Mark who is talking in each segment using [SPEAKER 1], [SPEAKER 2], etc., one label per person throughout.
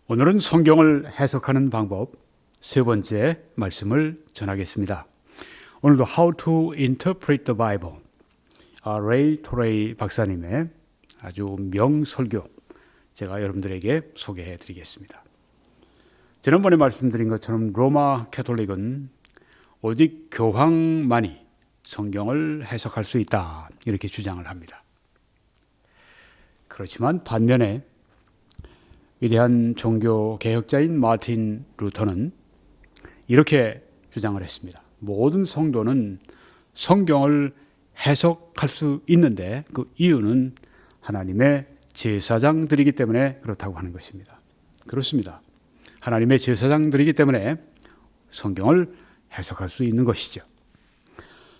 [SPEAKER 1] 오늘은 성경을 해석하는 방법 세 번째 말씀을 전하겠습니다. 오늘도 How to Interpret the Bible, 레이 토레이 박사님의 아주 명설교 제가 여러분들에게 소개해 드리겠습니다. 지난번에 말씀드린 것처럼 로마 캐톨릭은 오직 교황만이 성경을 해석할 수 있다 이렇게 주장을 합니다. 그렇지만 반면에 위대한 종교 개혁자인 마틴 루터는 이렇게 주장을 했습니다. 모든 성도는 성경을 해석할 수 있는데 그 이유는 하나님의 제사장들이기 때문에 그렇다고 하는 것입니다. 그렇습니다. 하나님의 제사장들이기 때문에 성경을 해석할 수 있는 것이죠.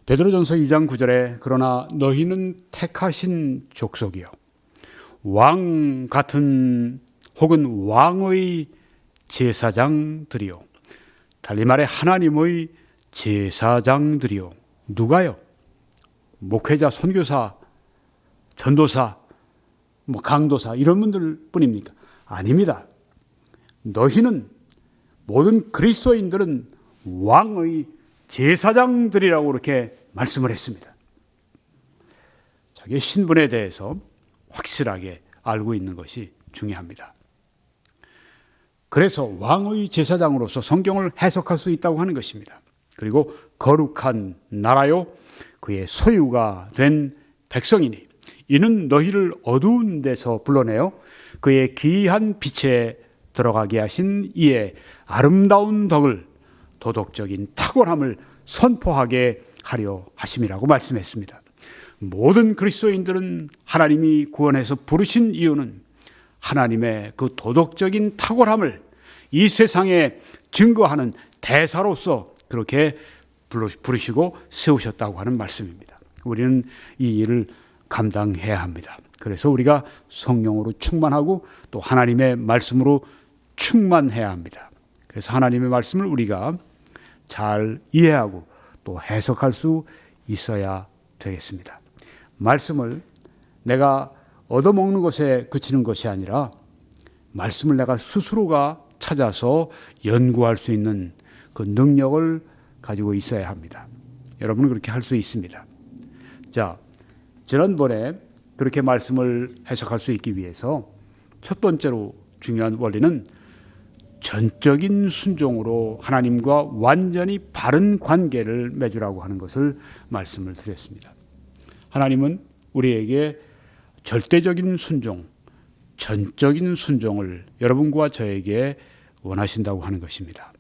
[SPEAKER 1] 베드로전서 2장 9절에 그러나 너희는 택하신 족속이요 왕 같은 혹은 왕의 제사장들이요 달리 말해 하나님의 제사장들이요 누가요? 목회자, 선교사, 전도사, 강도사 이런 분들 뿐입니까? 아닙니다. 너희는 모든 그리스도인들은 왕의 제사장들이라고 이렇게 말씀을 했습니다. 자기의 신분에 대해서 확실하게 알고 있는 것이 중요합니다. 그래서 왕의 제사장으로서 성경을 해석할 수 있다고 하는 것입니다. 그리고 거룩한 나라요 그의 소유가 된 백성이니 이는 너희를 어두운 데서 불러내어 그의 기이한 빛에 들어가게 하신 이의 아름다운 덕을 도덕적인 탁월함을 선포하게 하려 하심이라고 말씀했습니다. 모든 그리스도인들은 하나님이 구원해서 부르신 이유는 하나님의 그 도덕적인 탁월함을 이 세상에 증거하는 대사로서 그렇게 부르시고 세우셨다고 하는 말씀입니다. 우리는 이 일을 감당해야 합니다. 그래서 우리가 성령으로 충만하고 또 하나님의 말씀으로 충만해야 합니다. 그래서 하나님의 말씀을 우리가 잘 이해하고 또 해석할 수 있어야 되겠습니다. 말씀을 내가 얻어먹는 것에 그치는 것이 아니라 말씀을 내가 스스로가 찾아서 연구할 수 있는 그 능력을 가지고 있어야 합니다. 여러분은 그렇게 할 수 있습니다. 자, 지난번에 그렇게 말씀을 해석할 수 있기 위해서 첫 번째로 중요한 원리는 전적인 순종으로 하나님과 완전히 바른 관계를 맺으라고 하는 것을 말씀을 드렸습니다. 하나님은 우리에게 절대적인 순종, 전적인 순종을 여러분과 저에게 원하신다고 하는 것입니다.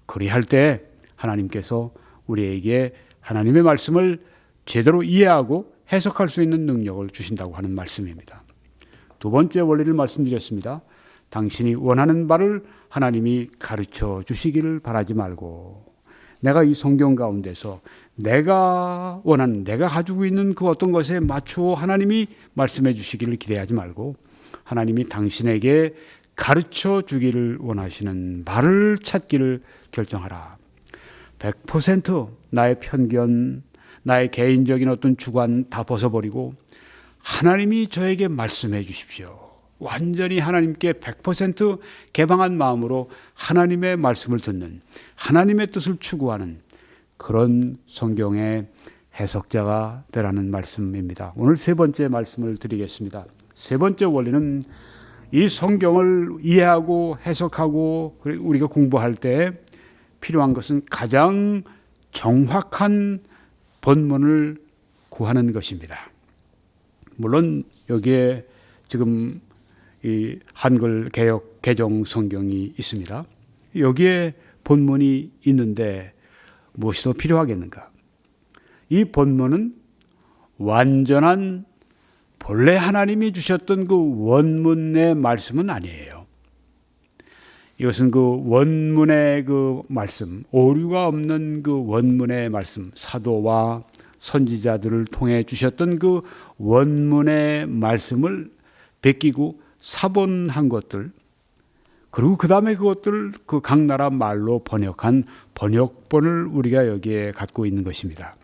[SPEAKER 1] 그리할 때 하나님께서 우리에게 하나님의 말씀을 제대로 이해하고 해석할 수 있는 능력을 주신다고 하는 말씀입니다. 두 번째 원리를 말씀드렸습니다. 당신이 원하는 바를 하나님이 가르쳐 주시기를 바라지 말고 내가 이 성경 가운데서 내가 원하는 내가 가지고 있는 그 어떤 것에 맞추어 하나님이 말씀해 주시기를 기대하지 말고 하나님이 당신에게 가르쳐 주기를 원하시는 말을 찾기를 결정하라. 100% 나의 편견, 나의 개인적인 어떤 주관 다 벗어버리고 하나님이 저에게 말씀해 주십시오. 완전히 하나님께 100% 개방한 마음으로 하나님의 말씀을 듣는 하나님의 뜻을 추구하는 그런 성경의 해석자가 되라는 말씀입니다. 오늘 세 번째 말씀을 드리겠습니다. 세 번째 원리는 이 성경을 이해하고 해석하고 우리가 공부할 때 필요한 것은 가장 정확한 본문을 구하는 것입니다. 물론 여기에 지금 이 한글 개역 개정 성경이 있습니다. 여기에 본문이 있는데 무엇이 더 필요하겠는가? 이 본문은 완전한 본래 하나님이 주셨던 그 원문의 말씀은 아니에요. 이것은 그 원문의 그 말씀, 오류가 없는 그 원문의 말씀, 사도와 선지자들을 통해 주셨던 그 원문의 말씀을 베끼고 사본한 것들, 그리고 그 다음에 그것들을 그 각 나라 말로 번역한 번역본을 우리가 여기에 갖고 있는 것입니다.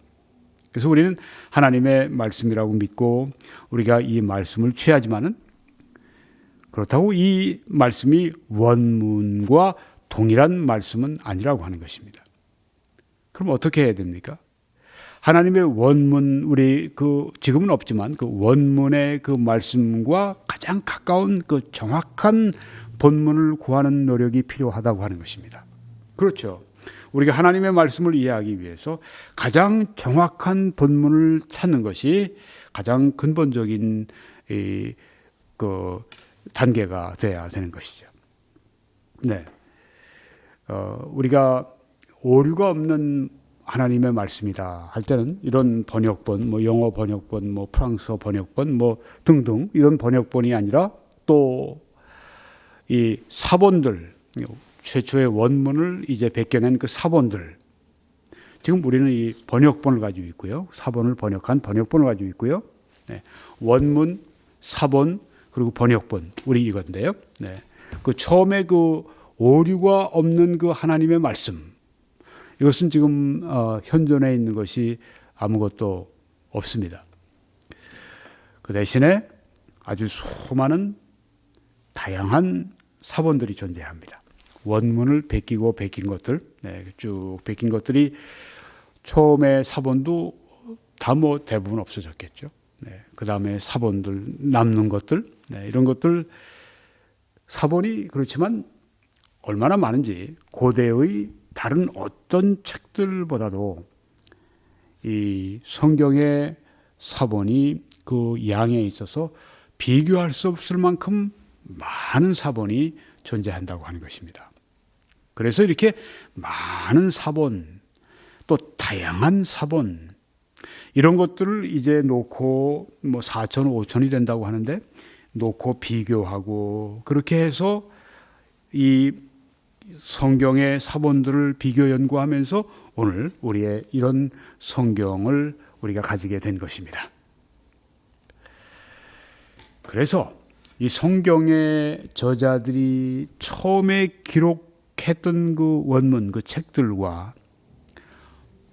[SPEAKER 1] 그래서 우리는 하나님의 말씀이라고 믿고 우리가 이 말씀을 취하지만은 그렇다고 이 말씀이 원문과 동일한 말씀은 아니라고 하는 것입니다. 그럼 어떻게 해야 됩니까? 하나님의 원문, 우리 지금은 없지만 그 원문의 그 말씀과 가장 가까운 그 정확한 본문을 구하는 노력이 필요하다고 하는 것입니다. 그렇죠. 우리가 하나님의 말씀을 이해하기 위해서 가장 정확한 본문을 찾는 것이 가장 근본적인 그 단계가 돼야 되는 것이죠. 네. 우리가 오류가 없는 하나님의 말씀이다 할 때는 이런 번역본, 뭐 영어 번역본, 뭐 프랑스어 번역본, 뭐 등등 이런 번역본이 아니라 또 이 사본들, 최초의 원문을 이제 베껴낸 그 사본들. 지금 우리는 이 번역본을 가지고 있고요. 사본을 번역한 번역본을 가지고 있고요. 네. 원문, 사본, 그리고 번역본. 우리 이건데요. 네. 그 처음에 그 오류가 없는 그 하나님의 말씀. 이것은 지금 현존에 있는 것이 아무것도 없습니다. 그 대신에 아주 수많은 다양한 사본들이 존재합니다. 원문을 베끼고 베낀 것들, 쭉 베낀 것들이 처음에 사본도 다 뭐 대부분 없어졌겠죠. 그 다음에 사본들 남는 것들, 이런 것들 사본이 그렇지만 얼마나 많은지 고대의 다른 어떤 책들보다도 이 성경의 사본이 그 양에 있어서 비교할 수 없을 만큼 많은 사본이 존재한다고 하는 것입니다. 그래서 이렇게 많은 사본, 또 다양한 사본, 이런 것들을 이제 놓고 뭐 4천, 5천이 된다고 하는데 놓고 비교하고 그렇게 해서 이 성경의 사본들을 비교 연구하면서 오늘 우리의 이런 성경을 우리가 가지게 된 것입니다. 그래서 이 성경의 저자들이 처음에 기록했던 그 원문, 그 책들과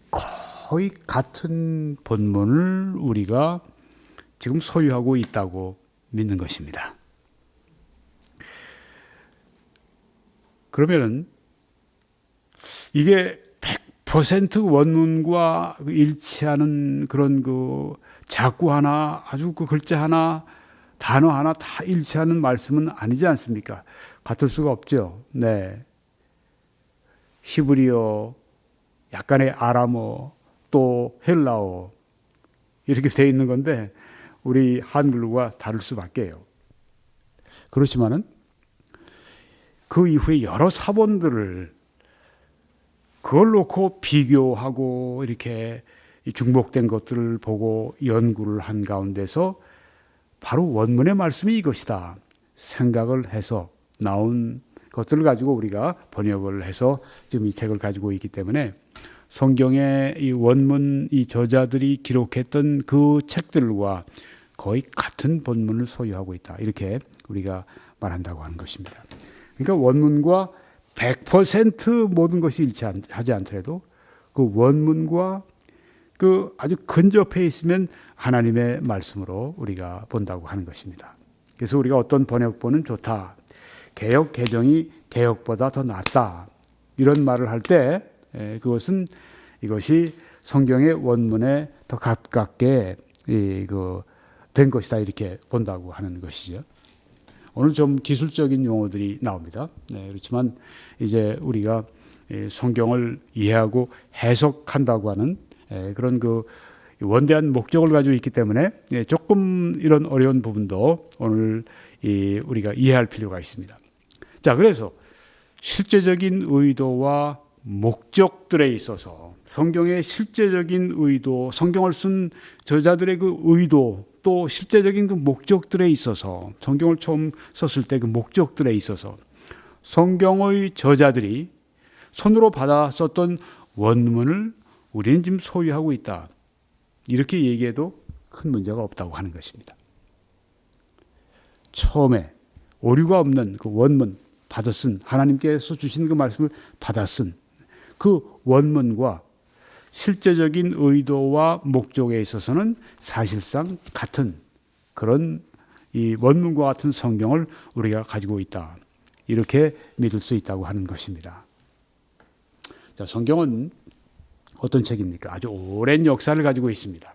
[SPEAKER 1] 거의 같은 본문을 우리가 지금 소유하고 있다고 믿는 것입니다. 그러면은 이게 100% 원문과 일치하는 그런 그 자구 하나, 아주 그 글자 하나, 단어 하나 다 일치하는 말씀은 아니지 않습니까? 같을 수가 없죠. 네. 히브리어, 약간의 아람어, 또 헬라어 이렇게 되어 있는 건데 우리 한글과 다를 수밖에요. 그렇지만은 그 이후에 여러 사본들을 그걸 놓고 비교하고 이렇게 중복된 것들을 보고 연구를 한 가운데서 바로 원문의 말씀이 이것이다 생각을 해서 나온 것들을 가지고 우리가 번역을 해서 지금 이 책을 가지고 있기 때문에 성경의 이 원문 이 저자들이 기록했던 그 책들과 거의 같은 본문을 소유하고 있다. 이렇게 우리가 말한다고 하는 것입니다. 그러니까 원문과 100% 모든 것이 일치하지 않더라도 그 원문과 그 아주 근접해 있으면 하나님의 말씀으로 우리가 본다고 하는 것입니다. 그래서 우리가 어떤 번역본은 좋다. 개역 개정이 개역보다 더 낫다. 이런 말을 할 때 그것은 이것이 성경의 원문에 더 가깝게 된 것이다. 이렇게 본다고 하는 것이죠. 오늘 좀 기술적인 용어들이 나옵니다. 그렇지만 이제 우리가 성경을 이해하고 해석한다고 하는 그런 그 원대한 목적을 가지고 있기 때문에 조금 이런 어려운 부분도 오늘 우리가 이해할 필요가 있습니다. 자, 그래서 실제적인 의도와 목적들에 있어서 성경의 실제적인 의도, 성경을 쓴 저자들의 그 의도, 또 실제적인 그 목적들에 있어서 성경을 처음 썼을 때 그 목적들에 있어서 성경의 저자들이 손으로 받아 썼던 원문을 우리는 지금 소유하고 있다. 이렇게 얘기해도 큰 문제가 없다고 하는 것입니다. 처음에 오류가 없는 그 원문 받아 쓴 하나님께서 주신 그 말씀을 받아 쓴 그 원문과 실제적인 의도와 목적에 있어서는 사실상 같은 그런 이 원문과 같은 성경을 우리가 가지고 있다. 이렇게 믿을 수 있다고 하는 것입니다. 자, 성경은 어떤 책입니까? 아주 오랜 역사를 가지고 있습니다.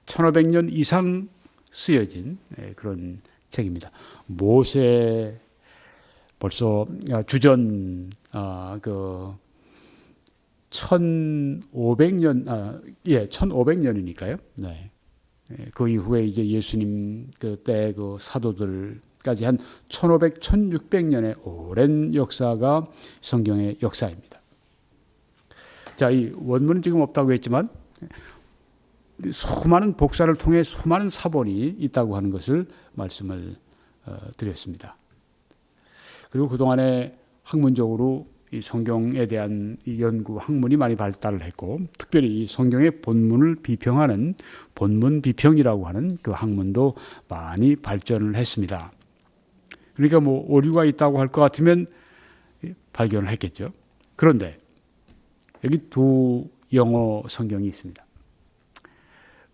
[SPEAKER 1] 1500년 이상 쓰여진 그런 책입니다. 모세 벌써 주전 1500년이니까요. 네. 그 이후에 이제 예수님 그때 그 사도들까지 한 1500, 1600년의 오랜 역사가 성경의 역사입니다. 자, 이 원문은 지금 없다고 했지만 수많은 복사를 통해 수많은 사본이 있다고 하는 것을 말씀을 드렸습니다. 그리고 그동안에 학문적으로 이 성경에 대한 이 연구 학문이 많이 발달을 했고, 특별히 이 성경의 본문을 비평하는 본문 비평이라고 하는 그 학문도 많이 발전을 했습니다. 그러니까 뭐 오류가 있다고 할 것 같으면 발견을 했겠죠. 그런데 여기 두 영어 성경이 있습니다.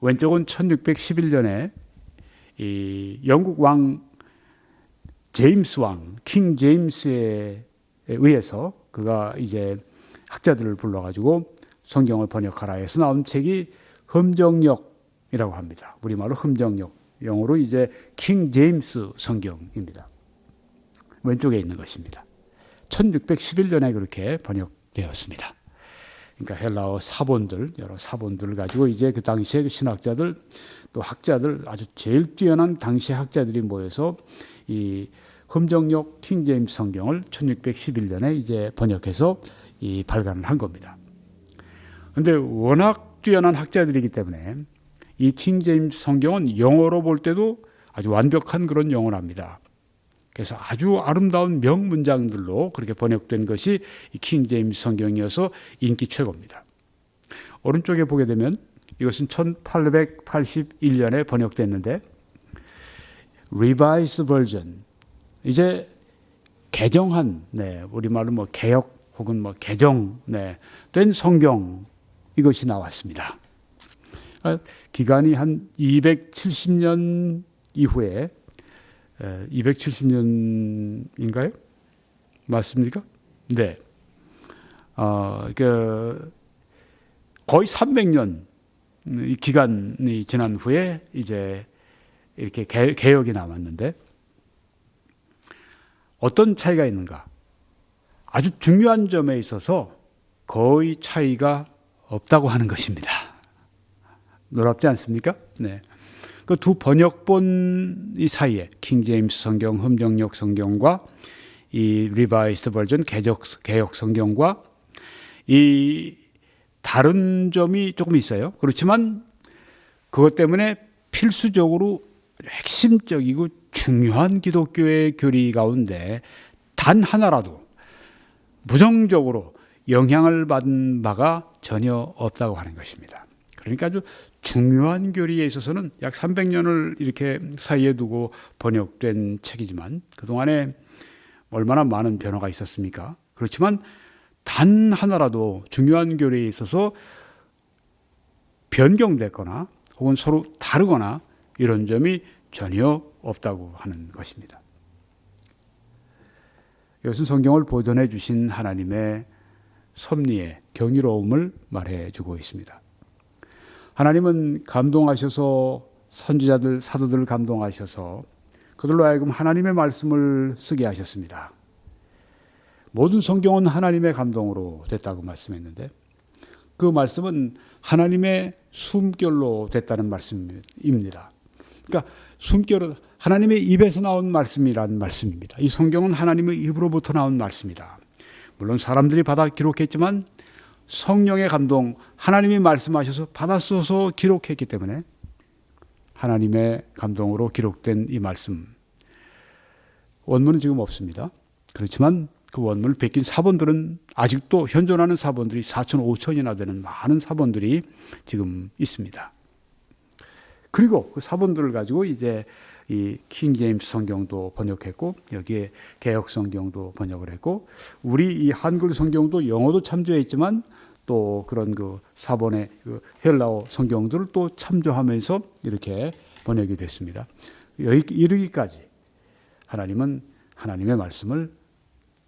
[SPEAKER 1] 왼쪽은 1611년에 이 영국 왕 제임스 왕, 킹 제임스에 의해서 그가 이제 학자들을 불러가지고 성경을 번역하라 해서 나온 책이 흠정역이라고 합니다. 우리말로 흠정역, 영어로 이제 킹 제임스 성경입니다. 왼쪽에 있는 것입니다. 1611년에 그렇게 번역되었습니다. 그러니까 헬라어 사본들, 여러 사본들을 가지고 이제 그 당시에 그 신학자들 또 학자들 아주 제일 뛰어난 당시 학자들이 모여서 이 흠정역 킹 제임스 성경을 1611년에 이제 번역해서 이 발간을 한 겁니다. 그런데 워낙 뛰어난 학자들이기 때문에 이 킹 제임스 성경은 영어로 볼 때도 아주 완벽한 그런 영어랍니다. 그래서 아주 아름다운 명문장들로 그렇게 번역된 것이 이 킹 제임스 성경이어서 인기 최고입니다. 오른쪽에 보게 되면 이것은 1881년에 번역됐는데 Revised Version, 이제 개정한, 우리말로 뭐 개역 혹은 뭐 개정, 된 성경, 이것이 나왔습니다. 기간이 한 270년 이후에 270년인가요? 맞습니까? 네. 거의 300년 이 기간이 지난 후에 이제 이렇게 개역이 남았는데 어떤 차이가 있는가? 아주 중요한 점에 있어서 거의 차이가 없다고 하는 것입니다. 놀랍지 않습니까? 네. 그 두 번역본 이 사이에 킹 제임스 성경, 흠정역 성경과 이 리바이스드 버전 개역 성경과 이 다른 점이 조금 있어요. 그렇지만 그것 때문에 필수적으로 핵심적이고 중요한 기독교의 교리 가운데 단 하나라도 부정적으로 영향을 받은 바가 전혀 없다고 하는 것입니다. 그러니까 아주 중요한 교리에 있어서는 약 300년을 이렇게 사이에 두고 번역된 책이지만 그동안에 얼마나 많은 변화가 있었습니까? 그렇지만 단 하나라도 중요한 교리에 있어서 변경됐거나 혹은 서로 다르거나 이런 점이 전혀 없다고 하는 것입니다. 이것은 성경을 보존해 주신 하나님의 섭리의 경이로움을 말해주고 있습니다. 하나님은 감동하셔서 선지자들, 사도들을 감동하셔서 그들로 하여금 하나님의 말씀을 쓰게 하셨습니다. 모든 성경은 하나님의 감동으로 됐다고 말씀했는데 그 말씀은 하나님의 숨결로 됐다는 말씀입니다. 그러니까 숨결은 하나님의 입에서 나온 말씀이라는 말씀입니다. 이 성경은 하나님의 입으로부터 나온 말씀이다. 물론 사람들이 받아 기록했지만 성령의 감동, 하나님이 말씀하셔서 받아서서 기록했기 때문에 하나님의 감동으로 기록된 이 말씀, 원문은 지금 없습니다. 그렇지만 그 원문을 베낀 사본들은 아직도 현존하는 사본들이 4천, 5천이나 되는 많은 사본들이 지금 있습니다. 그리고 그 사본들을 가지고 이제 이 킹 제임스 성경도 번역했고 여기에 개역 성경도 번역을 했고 우리 이 한글 성경도 영어도 참조했지만 또 그런 그 사본의 그 헬라어 성경들을 또 참조하면서 이렇게 번역이 됐습니다. 여기 이르기까지 하나님은 하나님의 말씀을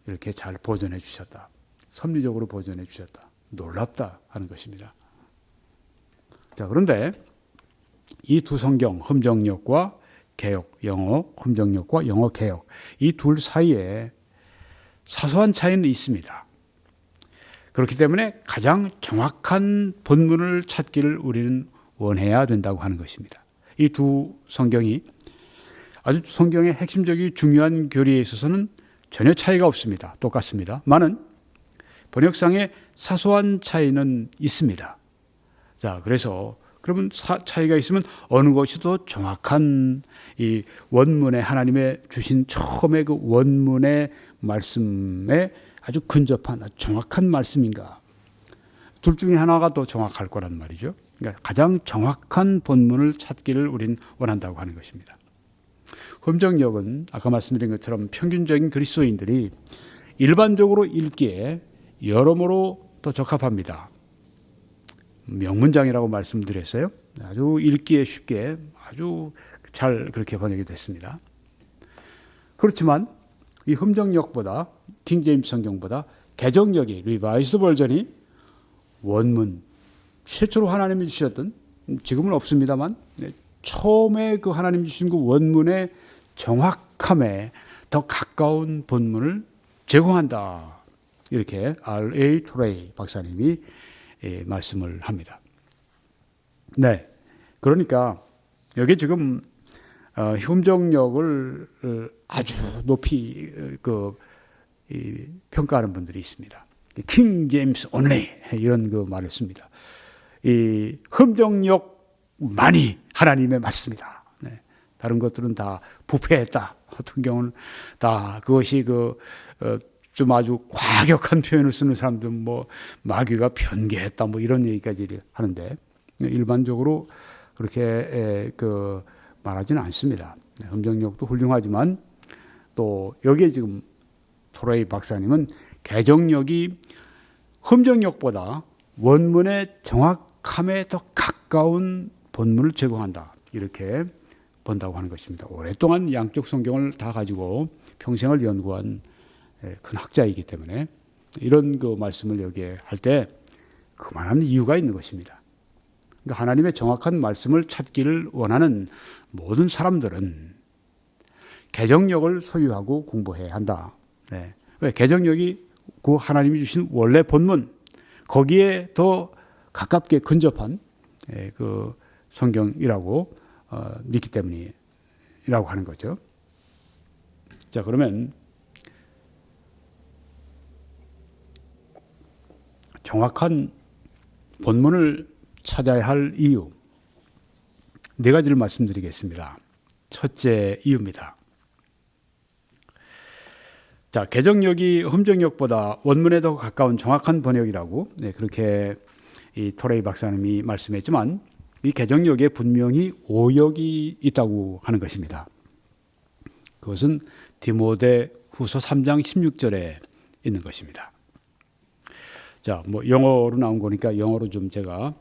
[SPEAKER 1] 이렇게 잘 보존해 주셨다. 섭리적으로 보존해 주셨다. 놀랍다 하는 것입니다. 자, 그런데 이 두 성경, 흠정역과 개역, 영어 흠정역과 영어 개역, 이 둘 사이에 사소한 차이는 있습니다. 그렇기 때문에 가장 정확한 본문을 찾기를 우리는 원해야 된다고 하는 것입니다. 이 두 성경이 아주 성경의 핵심적인 중요한 교리에 있어서는 전혀 차이가 없습니다. 똑같습니다. 많은 번역상의 사소한 차이는 있습니다. 자, 그래서 그러면 차이가 있으면 어느 것이 더 정확한 이 원문에 하나님의 주신 처음에 그 원문의 말씀에 아주 근접한 아주 정확한 말씀인가? 둘 중에 하나가 더 정확할 거란 말이죠. 그러니까 가장 정확한 본문을 찾기를 우린 원한다고 하는 것입니다. 흠정역은 아까 말씀드린 것처럼 평균적인 그리스도인들이 일반적으로 읽기에 여러모로 더 적합합니다. 명문장이라고 말씀드렸어요. 아주 읽기에 쉽게 아주 잘 그렇게 번역이 됐습니다. 그렇지만 이 흠정역보다 킹제임스 성경보다 개정역이 리바이스드 버전이 원문 최초로 하나님이 주셨던, 지금은 없습니다만 처음에 그 하나님이 주신 그 원문의 정확함에 더 가까운 본문을 제공한다. 이렇게 R.A. 토레이 박사님이 말씀을 합니다. 네, 그러니까 여기 지금 흠정역을 아주 높이 평가하는 분들이 있습니다. 킹 제임스 온리 이런 그 말을 씁니다. 이 흠정역만이 하나님의 말씀이다. 네, 다른 것들은 다 부패했다. 어떤 경우는 다 그것이 좀 아주 과격한 표현을 쓰는 사람들은 뭐 마귀가 변개했다 뭐 이런 얘기까지 하는데 일반적으로 그렇게 말하지는 않습니다. 흠정역도 훌륭하지만 또 여기에 지금 토레이 박사님은 개정역이 흠정역보다 원문의 정확함에 더 가까운 본문을 제공한다. 이렇게 본다고 하는 것입니다. 오랫동안 양쪽 성경을 다 가지고 평생을 연구한 큰 학자이기 때문에 이런 그 말씀을 여기에 할 때 그만한 이유가 있는 것입니다. 그러니까 하나님의 정확한 말씀을 찾기를 원하는 모든 사람들은 개정역을 소유하고 공부해야 한다. 네. 왜? 개정역이 그 하나님이 주신 원래 본문 거기에 더 가깝게 근접한 그 성경이라고 믿기 때문이라고 하는 거죠. 자, 그러면 정확한 본문을 찾아야 할 이유 네 가지를 말씀드리겠습니다. 첫째 이유입니다. 자, 개정역이 흠정역보다 원문에 더 가까운 정확한 번역이라고 그렇게 이 토레이 박사님이 말씀했지만 이 개정역에 분명히 오역이 있다고 하는 것입니다. 그것은 디모데 후서 3장 16절에 있는 것입니다. 자, 뭐 영어로 나온 거니까 영어로 좀 제가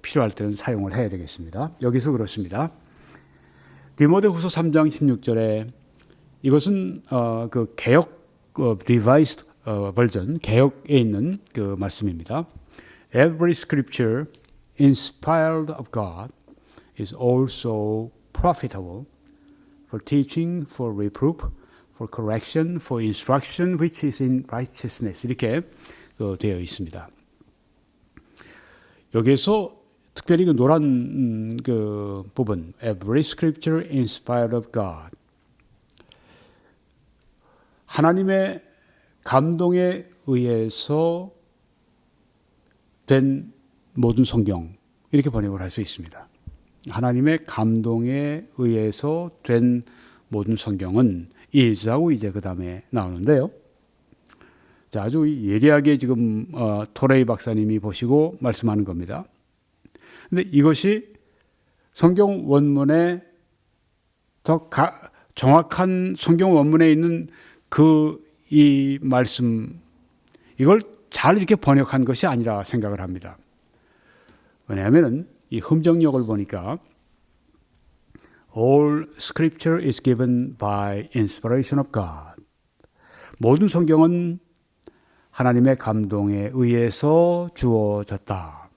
[SPEAKER 1] 필요할 때는 사용을 해야 되겠습니다. 여기서 그렇습니다. 디모데 후서 3장 16절에 이것은 그 개역 revised 버전 개역에 있는 그 말씀입니다. Every scripture inspired of God is also profitable for teaching, for reproof, for correction, for instruction, which is in righteousness. 이렇게 되어 있습니다. 여기에서 특별히 그 노란 그 부분, Every scripture inspired of God. 하나님의 감동에 의해서 된 모든 성경 이렇게 번역을 할 수 있습니다. 하나님의 감동에 의해서 된 모든 성경은 이하고 이제 그 다음에 나오는데요. 자, 아주 예리하게 지금 토레이 박사님이 보시고 말씀하는 겁니다. 근데 이것이 성경 원문에 더 정확한 성경 원문에 있는 이 말씀 이걸 잘 이렇게 번역한 것이 아니라 생각을 합니다. 왜냐하면 이 흠정역을 보니까 All scripture is given by inspiration of God. 모든 성경은 하나님의 감동에 의해서 주어졌다.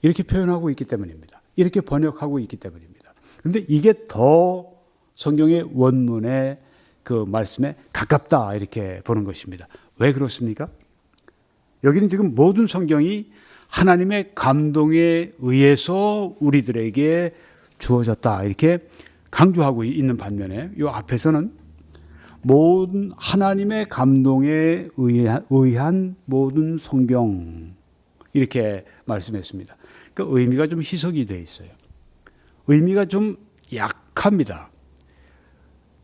[SPEAKER 1] 이렇게 표현하고 있기 때문입니다. 이렇게 번역하고 있기 때문입니다. 그런데 이게 더 성경의 원문의 그 말씀에 가깝다 이렇게 보는 것입니다. 왜 그렇습니까? 여기는 지금 모든 성경이 하나님의 감동에 의해서 우리들에게 주어졌다 이렇게 강조하고 있는 반면에 이 앞에서는 모든 하나님의 감동에 의한 모든 성경 이렇게 말씀했습니다. 그러니까 의미가 좀 희석이 되어 있어요. 의미가 좀 약합니다.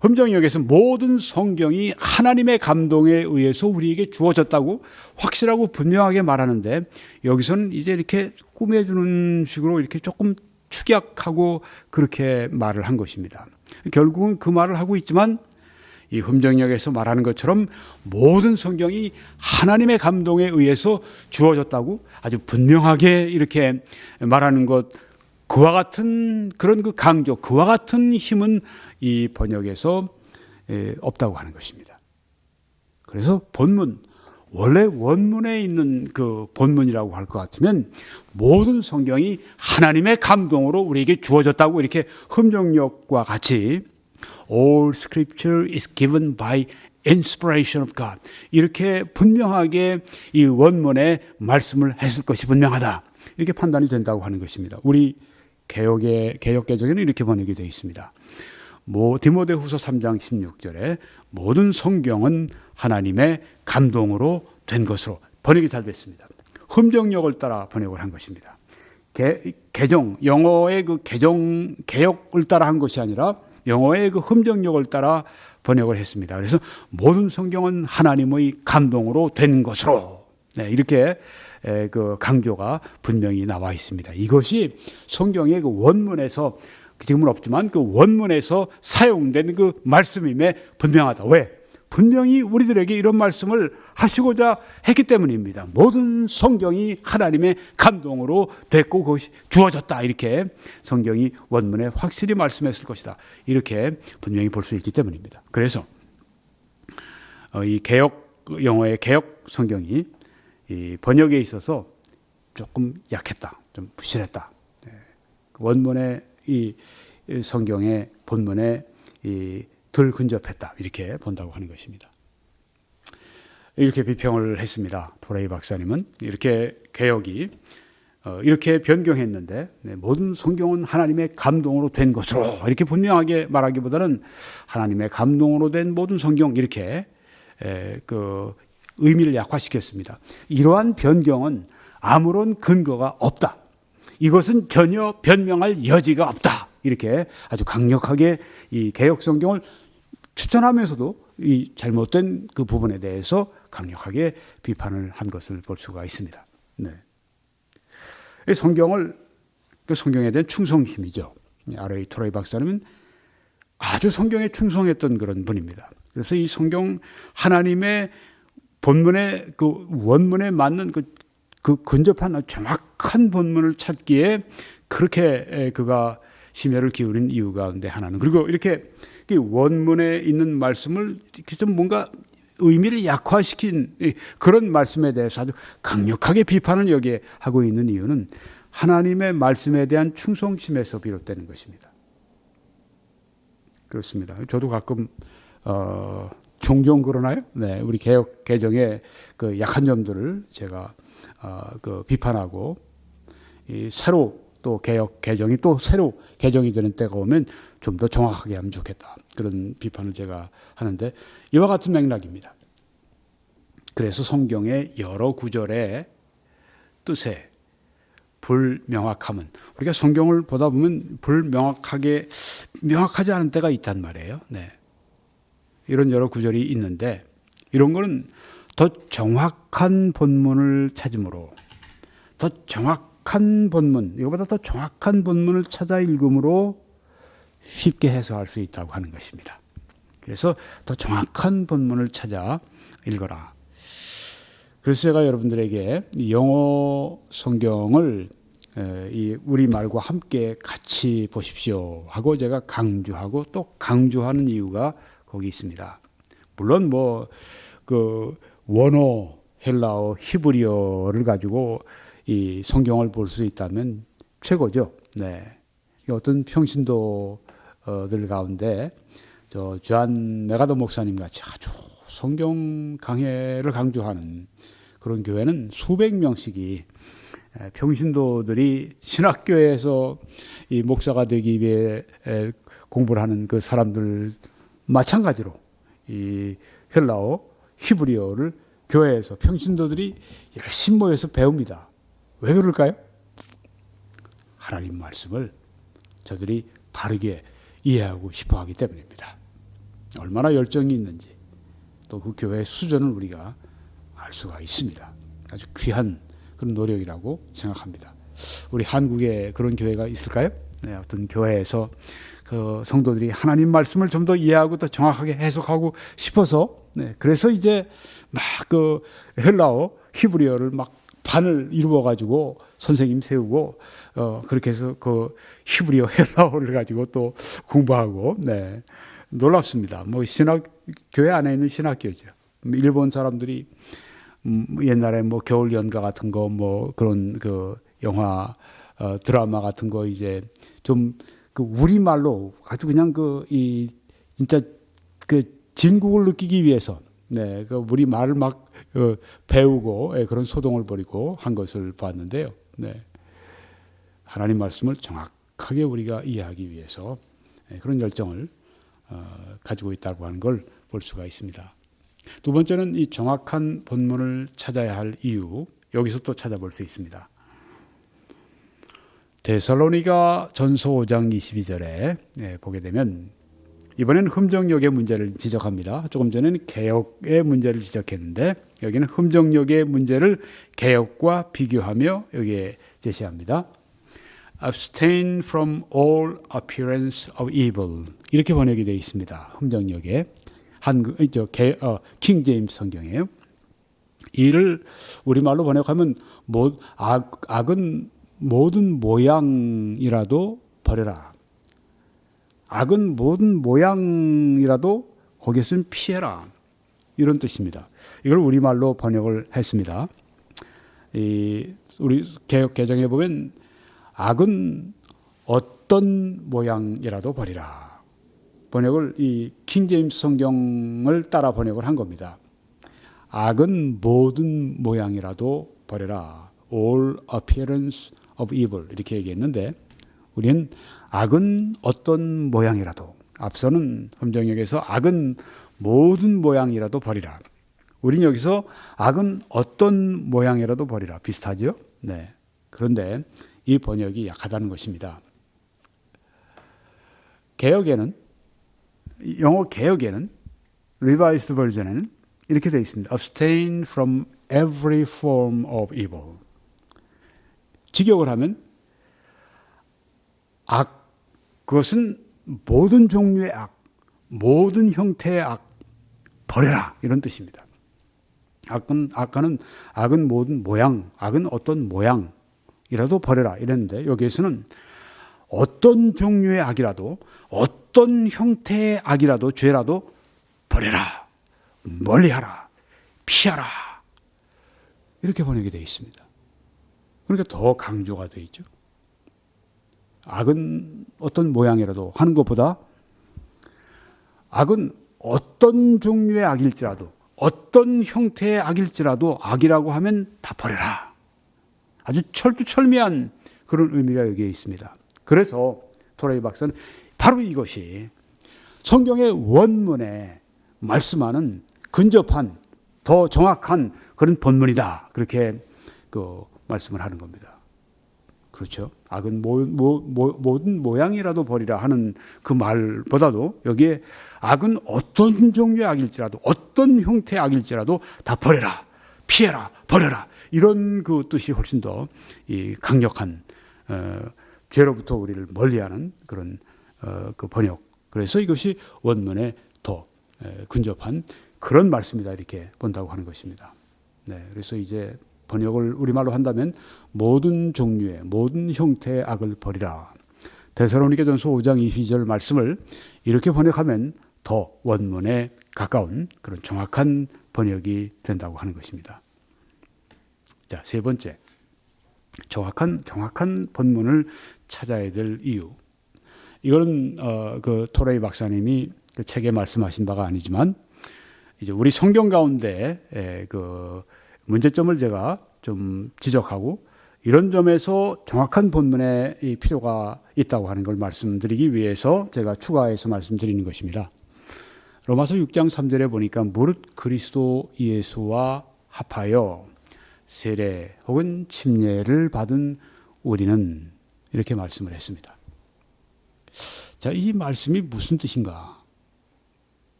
[SPEAKER 1] 흠정역에서 모든 성경이 하나님의 감동에 의해서 우리에게 주어졌다고 확실하고 분명하게 말하는데 여기서는 이제 이렇게 꾸며주는 식으로 이렇게 조금 축약하고 그렇게 말을 한 것입니다. 결국은 그 말을 하고 있지만 이 흠정역에서 말하는 것처럼 모든 성경이 하나님의 감동에 의해서 주어졌다고 아주 분명하게 이렇게 말하는 것, 그와 같은 그런 그 강조, 그와 같은 힘은 이 번역에서 없다고 하는 것입니다. 그래서 본문, 원래 원문에 있는 그 본문이라고 할 것 같으면 모든 성경이 하나님의 감동으로 우리에게 주어졌다고 이렇게 흠정역과 같이 All scripture is given by inspiration of God. 이렇게 분명하게 이 원문에 말씀을 했을 것이 분명하다. 이렇게 판단이 된다고 하는 것입니다. 우리 개역개정에는 이렇게 번역이 되어 있습니다. 디모데후서 3장 16절에 모든 성경은 하나님의 감동으로 된 것으로 번역이 잘 됐습니다. 흠정역을 따라 번역을 한 것입니다. 영어의 그 개역을 따라 한 것이 아니라 영어의 그 흠정역을 따라 번역을 했습니다. 그래서 모든 성경은 하나님의 감동으로 된 것으로 이렇게 그 강조가 분명히 나와 있습니다. 이것이 성경의 그 원문에서 지금은 없지만 그 원문에서 사용된 그 말씀임에 분명하다. 왜? 분명히 우리들에게 이런 말씀을 하시고자 했기 때문입니다. 모든 성경이 하나님의 감동으로 됐고 그것이 주어졌다. 이렇게 성경이 원문에 확실히 말씀했을 것이다. 이렇게 분명히 볼 수 있기 때문입니다. 그래서 이 영어의 개역 성경이 이 번역에 있어서 조금 약했다. 좀 부실했다. 원문의 이 성경의 본문에 덜 근접했다. 이렇게 본다고 하는 것입니다. 이렇게 비평을 했습니다. 도레이 박사님은 이렇게 개역이 이렇게 변경했는데 모든 성경은 하나님의 감동으로 된 것으로 이렇게 분명하게 말하기보다는 하나님의 감동으로 된 모든 성경 이렇게 그 의미를 약화시켰습니다. 이러한 변경은 아무런 근거가 없다. 이것은 전혀 변명할 여지가 없다. 이렇게 아주 강력하게 이 개역 성경을 추천하면서도 이 잘못된 그 부분에 대해서 강력하게 비판을 한 것을 볼 수가 있습니다. 네. 성경에 대한 충성심이죠. R.A. 토레이 박사님은 아주 성경에 충성했던 그런 분입니다. 그래서 이 성경 하나님의 본문의 그 원문에 맞는 그 근접한 정확한 본문을 찾기에 그렇게 그가 심혈을 기울인 이유 가운데 하나는, 그리고 이렇게 원문에 있는 말씀을 좀 뭔가 의미를 약화시킨 그런 말씀에 대해서 아주 강력하게 비판을 여기에 하고 있는 이유는 하나님의 말씀에 대한 충성심에서 비롯되는 것입니다. 그렇습니다. 저도 가끔 종종 그러나요? 네, 우리 개역 개정의 그 약한 점들을 제가 그 비판하고 새로 또 개역 개정이 또 새로 개정이 되는 때가 오면 좀 더 정확하게 하면 좋겠다. 그런 비판을 제가 하는데 이와 같은 맥락입니다. 그래서 성경의 여러 구절의 뜻에 불명확함은, 우리가 성경을 보다 보면 명확하지 않은 때가 있단 말이에요. 네. 이런 여러 구절이 있는데 이런 거는 더 정확한 본문을 찾음으로, 더 정확한 본문, 이거보다 더 정확한 본문을 찾아 읽음으로 쉽게 해석할 수 있다고 하는 것입니다. 그래서 더 정확한 본문을 찾아 읽어라. 그래서 제가 여러분들에게 영어 성경을 이 우리말과 함께 같이 보십시오 하고 제가 강조하고 또 강조하는 이유가 거기 있습니다. 물론 뭐 그 원어, 헬라어, 히브리어를 가지고 이 성경을 볼 수 있다면 최고죠. 네. 어떤 평신도들 가운데 저 존 메가더 목사님 같이 아주 성경 강해를 강조하는 그런 교회는 수백 명씩이 평신도들이 신학교에서 이 목사가 되기 위해 공부를 하는 그 사람들 마찬가지로 이 헬라어, 히브리어를 교회에서 평신도들이 열심히 모여서 배웁니다. 왜 그럴까요? 하나님 말씀을 저들이 바르게 이해하고 싶어 하기 때문입니다. 얼마나 열정이 있는지 또 그 교회의 수준을 우리가 알 수가 있습니다. 아주 귀한 그런 노력이라고 생각합니다. 우리 한국에 그런 교회가 있을까요? 네, 어떤 교회에서 그 성도들이 하나님 말씀을 좀 더 이해하고 더 정확하게 해석하고 싶어서 그래서 이제 막 그 헬라어, 히브리어를 막 반을 이루어 가지고 선생님 세우고 그렇게 해서 그 히브리어, 헬라어를 가지고 또 공부하고 놀랍습니다. 뭐 교회 안에 있는 신학교죠. 일본 사람들이 옛날에 뭐 겨울 연가 같은 거 뭐 그런 그 영화 드라마 같은 거 이제 좀 그 우리말로 아주 그냥 이 진짜 그 진국을 느끼기 위해서 그 우리말을 막 배우고 그런 소동을 벌이고 한 것을 봤는데요. 하나님 말씀을 정확하게 우리가 이해하기 위해서 그런 열정을 가지고 있다고 하는 걸 볼 수가 있습니다. 두 번째는 이 정확한 본문을 찾아야 할 이유, 여기서 또 찾아볼 수 있습니다. 데살로니가 전서 5장 22절에 보게 되면 이번에는 흠정력의 문제를 지적합니다. 조금 전에는 개혁의 문제를 지적했는데 여기는 흠정력의 문제를 개혁과 비교하며 여기에 제시합니다. Abstain from all appearance of evil 이렇게 번역이 되어 있습니다. 흠정력에 킹 제임스 성경이에요. 이를 우리말로 번역하면 악은 모든 모양이라도 버려라. 악은 모든 모양이라도 거기에서는 피해라. 이런 뜻입니다. 이걸 우리말로 번역을 했습니다. 우리 개역 개정에 보면 악은 어떤 모양이라도 버리라. 번역을 이 킹제임스 성경을 따라 번역을 한 겁니다. 악은 모든 모양이라도 버려라. All appearance of evil 이렇게 얘기했는데 우리는 악은 어떤 모양이라도 앞서는 흠정역에서 악은 모든 모양이라도 버리라. 우리는 여기서 악은 어떤 모양이라도 버리라. 비슷하죠? 네. 그런데 이 번역이 약하다는 것입니다. 영어 개역에는 Revised Version에는 이렇게 되어 있습니다. Abstain from every form of evil. 직역을 하면 악, 그것은 모든 종류의 악, 모든 형태의 악, 버려라. 이런 뜻입니다. 악은 모든 모양, 악은 어떤 모양이라도 버려라. 이랬는데 여기에서는 어떤 종류의 악이라도 어떤 형태의 악이라도 죄라도 버려라. 멀리하라. 피하라. 이렇게 번역이 되어 있습니다. 그러니까 더 강조가 되어 있죠. 악은 어떤 모양이라도 하는 것보다 악은 어떤 종류의 악일지라도 어떤 형태의 악일지라도 악이라고 하면 다 버려라. 아주 철두철미한 그런 의미가 여기에 있습니다. 그래서 토라이 박사는 바로 이것이 성경의 원문에 말씀하는 근접한 더 정확한 그런 본문이다. 그렇게 말씀을 하는 겁니다. 그렇죠. 악은 모든 모양이라도 버리라 하는 그 말보다도 여기에 악은 어떤 종류의 악일지라도 어떤 형태의 악일지라도 다 버려라. 피해라. 버려라. 이런 그 뜻이 훨씬 더 강력한 죄로부터 우리를 멀리하는 그런 그 번역. 그래서 이것이 원문에 더 근접한 그런 말씀이다 이렇게 본다고 하는 것입니다. 네, 그래서 이제 번역을 우리말로 한다면 모든 종류의 모든 형태의 악을 버리라. 데살로니가전서 5장 22절 말씀을 이렇게 번역하면 더 원문에 가까운 그런 정확한 번역이 된다고 하는 것입니다. 자, 세 번째, 정확한 본문을 찾아야 될 이유. 이거는 그 토레이 박사님이 그 책에 말씀하신 바가 아니지만 이제 우리 성경 가운데 그 문제점을 제가 좀 지적하고 이런 점에서 정확한 본문의 필요가 있다고 하는 걸 말씀드리기 위해서 제가 추가해서 말씀드리는 것입니다. 로마서 6장 3절에 보니까 무릇 그리스도 예수와 합하여 세례 혹은 침례를 받은 우리는 이렇게 말씀을 했습니다. 자, 이 말씀이 무슨 뜻인가?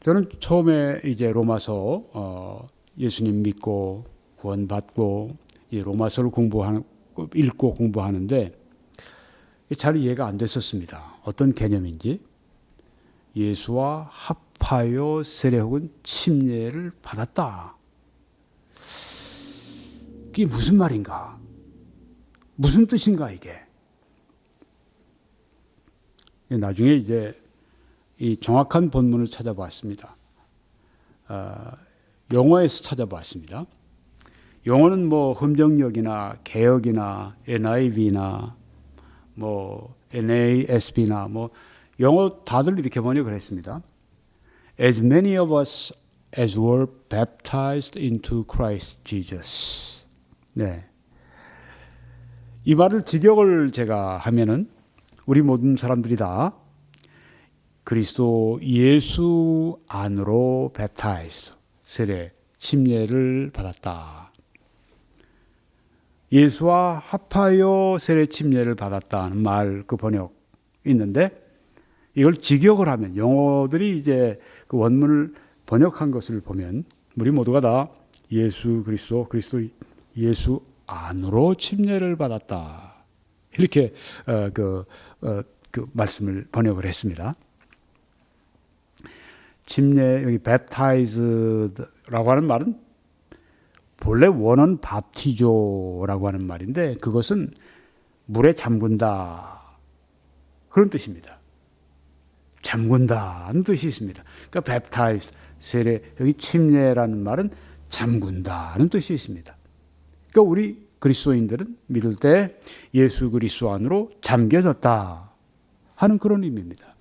[SPEAKER 1] 저는 처음에 이제 로마서 예수님 믿고 구원받고 이 로마서를 읽고 공부하는데 잘 이해가 안 됐었습니다. 어떤 개념인지. 예수와 합하여 세례 혹은 침례를 받았다. 이게 무슨 말인가? 무슨 뜻인가 이게? 나중에 이제 이 정확한 본문을 찾아봤습니다. 영어에서 찾아봤습니다. 영어는 뭐 흠정역이나 개역이나 NIV나 뭐 NASB나 뭐 영어 다들 이렇게 번역을 했습니다. As many of us as were baptized into Christ Jesus. 네. 이 말을 직역을 제가 하면은 우리 모든 사람들이 다 그리스도 예수 안으로 baptized, 세례, 침례를 받았다. 예수와 합하여 세례 침례를 받았다는 말 그 번역 있는데 이걸 직역을 하면 영어들이 이제 그 원문을 번역한 것을 보면 우리 모두가 다 예수 그리스도 예수 안으로 침례를 받았다. 이렇게 그 말씀을 번역을 했습니다. 침례 여기 baptized라고 하는 말은 본래 원어는 밥티조라고 하는 말인데 그것은 물에 잠근다 그런 뜻입니다. 잠근다는 뜻이 있습니다. 그러니까 baptized 세례 여기 침례라는 말은 잠근다는 뜻이 있습니다. 그러니까 우리 그리스도인들은 믿을 때 예수 그리스도 안으로 잠겨졌다 하는 그런 의미입니다.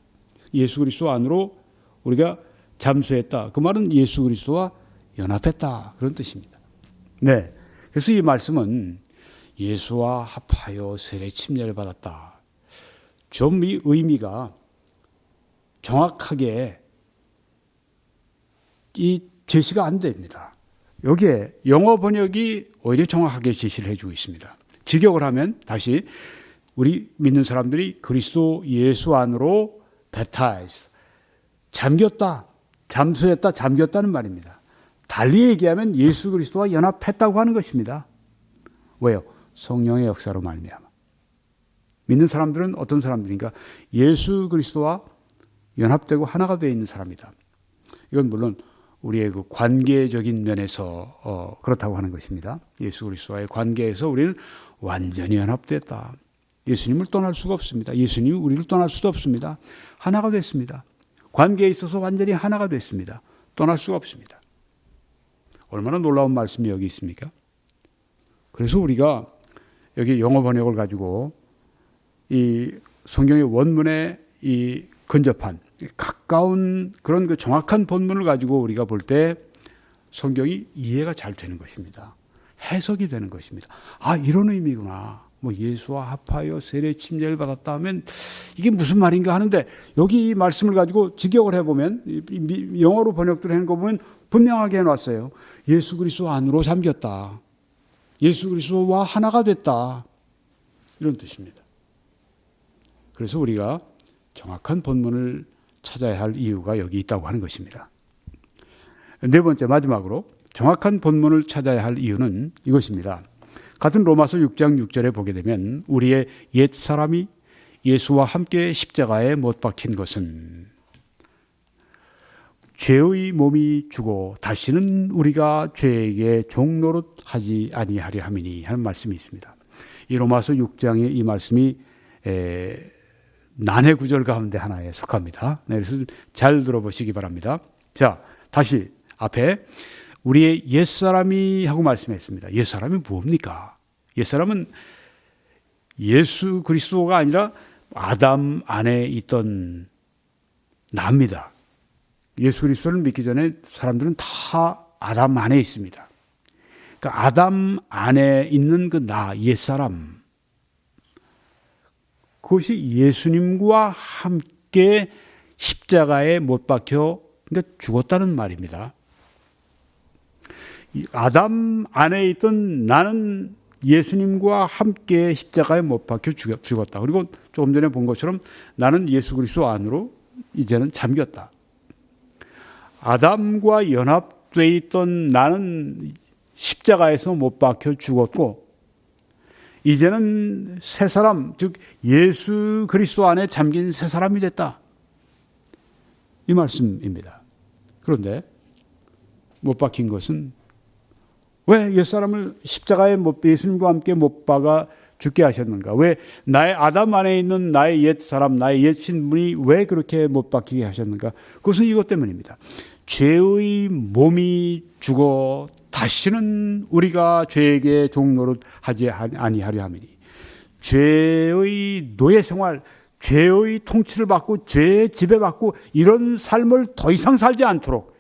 [SPEAKER 1] 예수 그리스도 안으로 우리가 잠수했다. 그 말은 예수 그리스도와 연합했다 그런 뜻입니다. 네, 그래서 이 말씀은 예수와 합하여 세례 침례를 받았다. 좀 이 의미가 정확하게 이 제시가 안 됩니다. 여기에 영어 번역이 오히려 정확하게 제시를 해주고 있습니다. 직역을 하면 다시 우리 믿는 사람들이 그리스도 예수 안으로 baptized, 잠겼다, 잠수했다, 잠겼다는 말입니다. 달리 얘기하면 예수 그리스도와 연합했다고 하는 것입니다. 왜요? 성령의 역사로 말미암아. 믿는 사람들은 어떤 사람들인가? 예수 그리스도와 연합되고 하나가 되어 있는 사람이다. 이건 물론 우리의 그 관계적인 면에서 그렇다고 하는 것입니다. 예수 그리스도와의 관계에서 우리는 완전히 연합됐다. 예수님을 떠날 수가 없습니다. 예수님이 우리를 떠날 수도 없습니다. 하나가 됐습니다. 관계에 있어서 완전히 하나가 됐습니다. 떠날 수가 없습니다. 얼마나 놀라운 말씀이 여기 있습니까? 그래서 우리가 여기 영어 번역을 가지고 이 성경의 원문에 이 근접한 가까운 그런 그 정확한 본문을 가지고 우리가 볼 때 성경이 이해가 잘 되는 것입니다. 해석이 되는 것입니다. 아, 이런 의미구나. 뭐 예수와 합하여 세례 침례를 받았다 하면 이게 무슨 말인가 하는데 여기 이 말씀을 가지고 직역을 해보면 영어로 번역을 하는 거 보면 분명하게 해놨어요. 예수 그리스도 안으로 잠겼다. 예수 그리스도와 하나가 됐다. 이런 뜻입니다. 그래서 우리가 정확한 본문을 찾아야 할 이유가 여기 있다고 하는 것입니다. 네 번째 마지막으로 정확한 본문을 찾아야 할 이유는 이것입니다. 같은 로마서 6장 6절에 보게 되면 우리의 옛 사람이 예수와 함께 십자가에 못 박힌 것은 죄의 몸이 죽어 다시는 우리가 죄에게 종노릇하지 아니하려 함이니 하는 말씀이 있습니다. 이 로마서 6장의 이 말씀이 난해 구절 가운데 하나에 속합니다. 네, 그래서 잘 들어보시기 바랍니다. 자, 다시 앞에 우리의 옛사람이 하고 말씀했습니다. 옛사람이 뭡니까? 옛사람은 예수 그리스도가 아니라 아담 안에 있던 나입니다. 예수 그리스도를 믿기 전에 사람들은 다 아담 안에 있습니다. 그러니까 아담 안에 있는 그 나, 옛사람, 그것이 예수님과 함께 십자가에 못 박혀 그러니까 죽었다는 말입니다. 아담 안에 있던 나는 예수님과 함께 십자가에 못 박혀 죽었다. 그리고 조금 전에 본 것처럼 나는 예수 그리스도 안으로 이제는 잠겼다. 아담과 연합되어 있던 나는 십자가에서 못 박혀 죽었고 이제는 새 사람, 즉 예수 그리스도 안에 잠긴 새 사람이 됐다. 이 말씀입니다. 그런데 못 박힌 것은 왜 옛사람을 십자가에 예수님과 함께 못 박아 죽게 하셨는가? 왜 나의 아담 안에 있는 나의 옛사람, 나의 옛 신분이 왜 그렇게 못 박히게 하셨는가? 그것은 이것 때문입니다. 죄의 몸이 죽어 다시는 우리가 죄에게 종노릇 하지 아니하려 함이니 죄의 노예 생활, 죄의 통치를 받고 죄의 지배받고 이런 삶을 더 이상 살지 않도록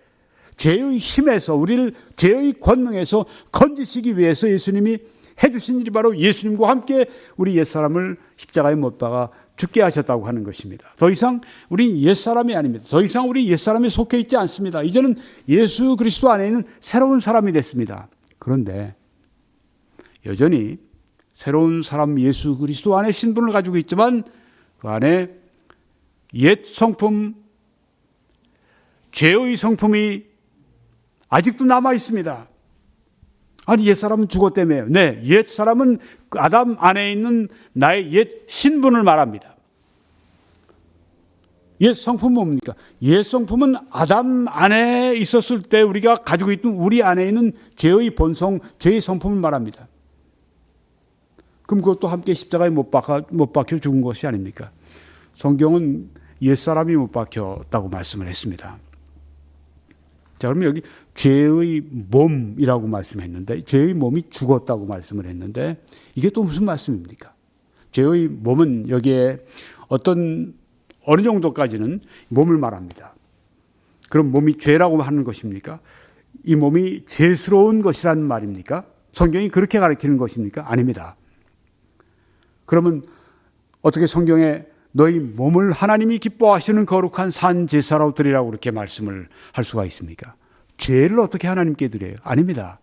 [SPEAKER 1] 죄의 힘에서 우리를 죄의 권능에서 건지시기 위해서 예수님이 해주신 일이 바로 예수님과 함께 우리 옛사람을 십자가에 못 박아 죽게 하셨다고 하는 것입니다. 더 이상 우리는 옛사람이 아닙니다. 더 이상 우리 옛사람에 속해 있지 않습니다. 이제는 예수 그리스도 안에 있는 새로운 사람이 됐습니다. 그런데 여전히 새로운 사람 예수 그리스도 안에 신분을 가지고 있지만 그 안에 옛 성품, 죄의 성품이 아직도 남아 있습니다. 아니 옛사람은 죽었다며요. 네, 옛사람은 아담 안에 있는 나의 옛 신분을 말합니다. 옛 성품은 뭡니까? 옛 성품은 아담 안에 있었을 때 우리가 가지고 있던 우리 안에 있는 죄의 본성, 죄의 성품을 말합니다. 그럼 그것도 함께 십자가에 못 박혀 죽은 것이 아닙니까? 성경은 옛사람이 못 박혔다고 말씀을 했습니다. 자, 그러면 여기 죄의 몸이라고 말씀했는데 죄의 몸이 죽었다고 말씀을 했는데 이게 또 무슨 말씀입니까? 죄의 몸은 여기에 어느 정도까지는 몸을 말합니다. 그럼 몸이 죄라고 하는 것입니까? 이 몸이 죄스러운 것이라는 말입니까? 성경이 그렇게 가르치는 것입니까? 아닙니다. 그러면 어떻게 성경에 너희 몸을 하나님이 기뻐하시는 거룩한 산 제사로 드리라고 그렇게 말씀을 할 수가 있습니까? 죄를 어떻게 하나님께 드려요? 아닙니다.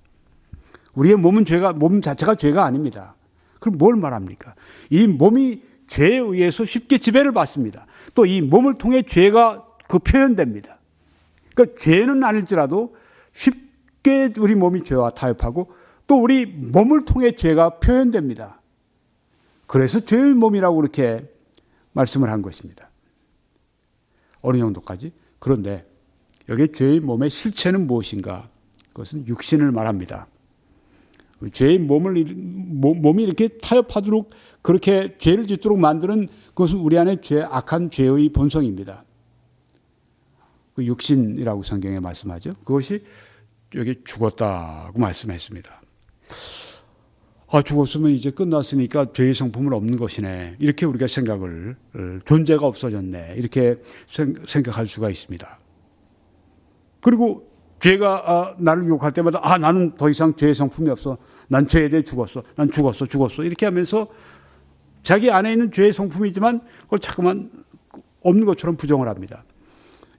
[SPEAKER 1] 우리의 몸은 몸 자체가 죄가 아닙니다. 그럼 뭘 말합니까? 이 몸이 죄에 의해서 쉽게 지배를 받습니다. 또 이 몸을 통해 죄가 표현됩니다. 그러니까 죄는 아닐지라도 쉽게 우리 몸이 죄와 타협하고 또 우리 몸을 통해 죄가 표현됩니다. 그래서 죄의 몸이라고 그렇게 말씀을 한 것입니다. 어느 정도까지? 그런데 여기 죄의 몸의 실체는 무엇인가? 그것은 육신을 말합니다. 죄의 몸이 이렇게 타협하도록 그렇게 죄를 짓도록 만드는 그것은 우리 안에 악한 죄의 본성입니다. 그 육신이라고 성경에 말씀하죠. 그것이 여기 죽었다고 말씀했습니다. 죽었으면 이제 끝났으니까 죄의 성품은 없는 것이네. 이렇게 우리가 존재가 없어졌네. 이렇게 생각할 수가 있습니다. 그리고 죄가 나를 유혹할 때마다 나는 더 이상 죄의 성품이 없어. 난 죄에 대해 죽었어. 난 죽었어. 이렇게 하면서 자기 안에 있는 죄의 성품이지만 그걸 자꾸만 없는 것처럼 부정을 합니다.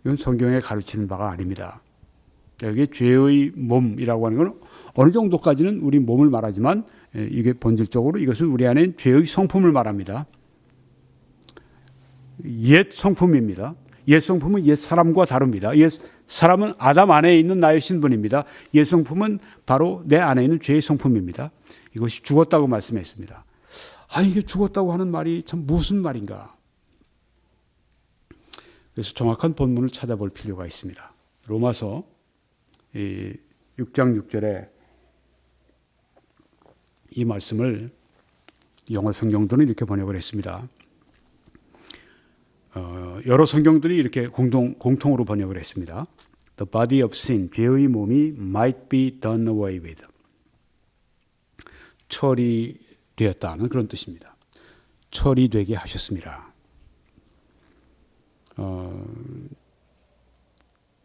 [SPEAKER 1] 이건 성경에 가르치는 바가 아닙니다. 여기 죄의 몸이라고 하는 건 어느 정도까지는 우리 몸을 말하지만 이게 본질적으로 이것은 우리 안에 죄의 성품을 말합니다. 옛 성품입니다. 옛 성품은 옛 사람과 다릅니다. 옛 사람은 아담 안에 있는 나의 신분입니다. 옛 성품은 바로 내 안에 있는 죄의 성품입니다. 이것이 죽었다고 말씀했습니다. 이게 죽었다고 하는 말이 참 무슨 말인가? 그래서 정확한 본문을 찾아볼 필요가 있습니다. 로마서 6장 6절에 이 말씀을 영어 성경들은 이렇게 번역을 했습니다. 여러 성경들이 이렇게 공통으로 번역을 했습니다. The body of sin, 죄의 몸이 might be done away with. 처리되었다는 그런 뜻입니다. 처리되게 하셨습니다.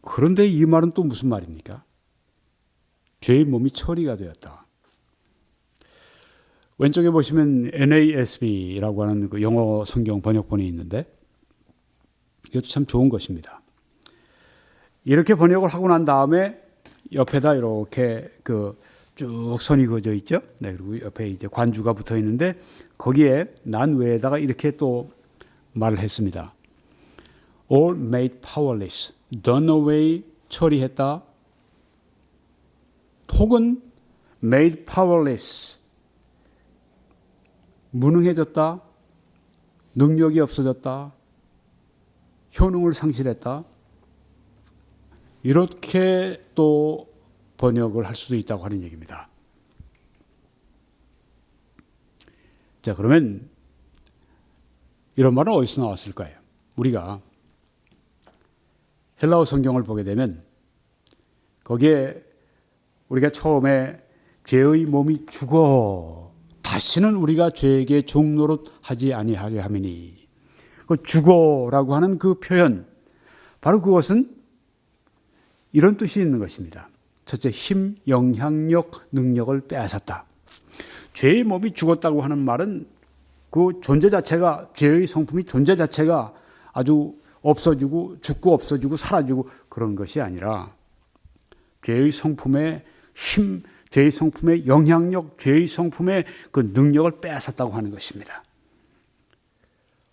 [SPEAKER 1] 그런데 이 말은 또 무슨 말입니까? 죄의 몸이 처리가 되었다. 왼쪽에 보시면 NASB라고 하는 그 영어 성경 번역본이 있는데 이것도 참 좋은 것입니다. 이렇게 번역을 하고 난 다음에 옆에다 이렇게 쭉 선이 그어져 있죠. 네, 그리고 옆에 이제 관주가 붙어 있는데 거기에 난 외에다가 이렇게 또 말을 했습니다. All made powerless, done away, 처리했다. 혹은 made powerless, 무능해졌다, 능력이 없어졌다, 효능을 상실했다. 이렇게 또 번역을 할 수도 있다고 하는 얘기입니다. 자, 그러면 이런 말은 어디서 나왔을까요? 우리가 헬라어 성경을 보게 되면 거기에 우리가 처음에 죄의 몸이 죽어 다시는 우리가 죄에게 종노릇하지 아니하려 함이니, 그 죽어라고 하는 그 표현, 바로 그것은 이런 뜻이 있는 것입니다. 첫째, 힘, 영향력, 능력을 빼앗았다. 죄의 몸이 죽었다고 하는 말은 그 존재 자체가, 죄의 성품이 존재 자체가 아주 없어지고 죽고 없어지고 사라지고 그런 것이 아니라 죄의 성품의 힘, 죄의 성품의 영향력, 죄의 성품의 그 능력을 빼앗았다고 하는 것입니다.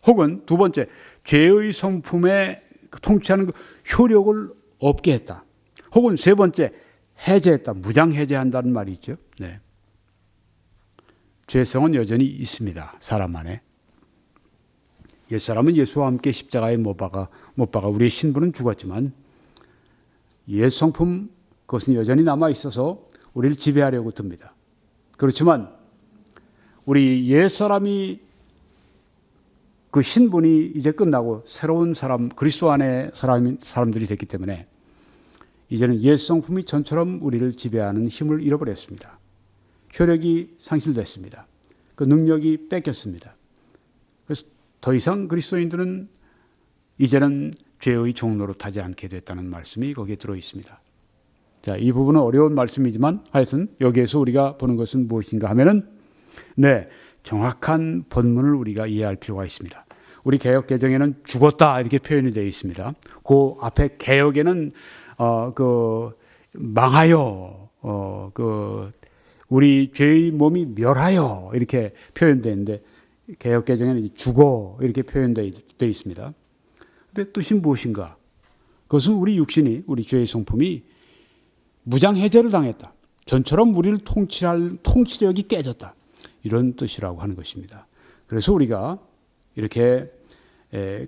[SPEAKER 1] 혹은 두 번째, 죄의 성품에 통치하는 그 효력을 없게 했다. 혹은 세 번째, 해제했다. 무장 해제한다는 말이 있죠. 네. 죄성은 여전히 있습니다. 사람 안에. 옛사람은 예수와 함께 십자가에 못 박아 우리의 신분은 죽었지만 옛 성품, 그것은 여전히 남아 있어서 우리를 지배하려고 듭니다. 그렇지만 우리 옛사람이 그 신분이 이제 끝나고 새로운 사람, 그리스도 안에 사람들이 됐기 때문에 이제는 옛 성품이 전처럼 우리를 지배하는 힘을 잃어버렸습니다. 효력이 상실됐습니다. 그 능력이 뺏겼습니다. 그래서 더 이상 그리스도인들은 이제는 죄의 종노릇하지 않게 됐다는 말씀이 거기에 들어 있습니다. 자, 이 부분은 어려운 말씀이지만 하여튼 여기에서 우리가 보는 것은 무엇인가 하면은 정확한 본문을 우리가 이해할 필요가 있습니다. 우리 개역 개정에는 죽었다 이렇게 표현이 되어 있습니다. 그 앞에 개역에는 망하여 우리 죄의 몸이 멸하여 이렇게 표현되는데 개역 개정에는 죽어 이렇게 표현되어 있습니다. 근데 뜻이 무엇인가? 그것은 우리 육신이, 우리 죄의 성품이 무장 해제를 당했다. 전처럼 우리를 통치할 통치력이 깨졌다. 이런 뜻이라고 하는 것입니다. 그래서 우리가 이렇게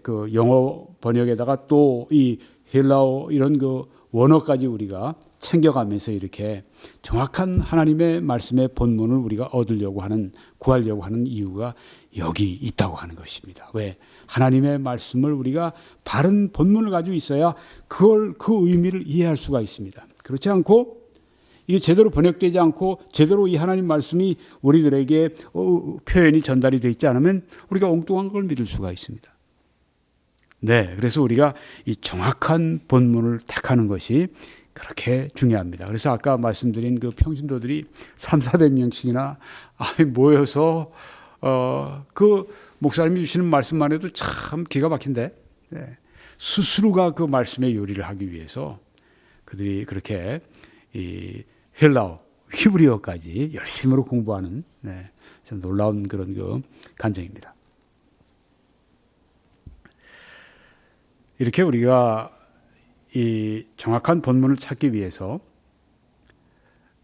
[SPEAKER 1] 그 영어 번역에다가 또 이 헬라어 이런 그 원어까지 우리가 챙겨가면서 이렇게 정확한 하나님의 말씀의 본문을 우리가 얻으려고 하는, 구하려고 하는 이유가 여기 있다고 하는 것입니다. 왜? 하나님의 말씀을 우리가 바른 본문을 가지고 있어야 그 의미를 이해할 수가 있습니다. 그렇지 않고 이게 제대로 번역되지 않고 제대로 이 하나님 말씀이 우리들에게 표현이 전달이 되어 있지 않으면 우리가 엉뚱한 걸 믿을 수가 있습니다. 네, 그래서 우리가 이 정확한 본문을 택하는 것이 그렇게 중요합니다. 그래서 아까 말씀드린 그 평신도들이 300~400명씩이나 모여서 그 목사님이 주시는 말씀만 해도 참 기가 막힌데, 네. 스스로가 그 말씀의 요리를 하기 위해서 그들이 그렇게 이 헬라어, 히브리어까지 열심으로 공부하는, 네, 좀 놀라운 그런 그 간증입니다. 이렇게 우리가 이 정확한 본문을 찾기 위해서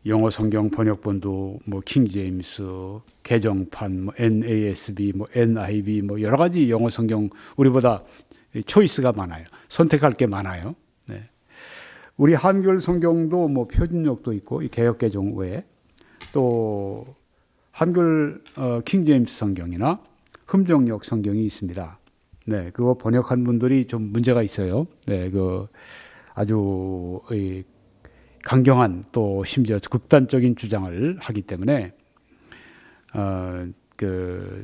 [SPEAKER 1] 영어 성경 번역본도 킹 제임스, 개정판, NASB, NIV 여러 가지 영어 성경 우리보다 초이스가 많아요. 선택할 게 많아요. 네. 우리 한글 성경도 뭐 표준역도 있고 이 개역 개정 외에 또 한글 킹 제임스 성경이나 흠정역 성경이 있습니다. 네, 그거 번역한 분들이 좀 문제가 있어요. 네, 그 아주 강경한 또 심지어 극단적인 주장을 하기 때문에 그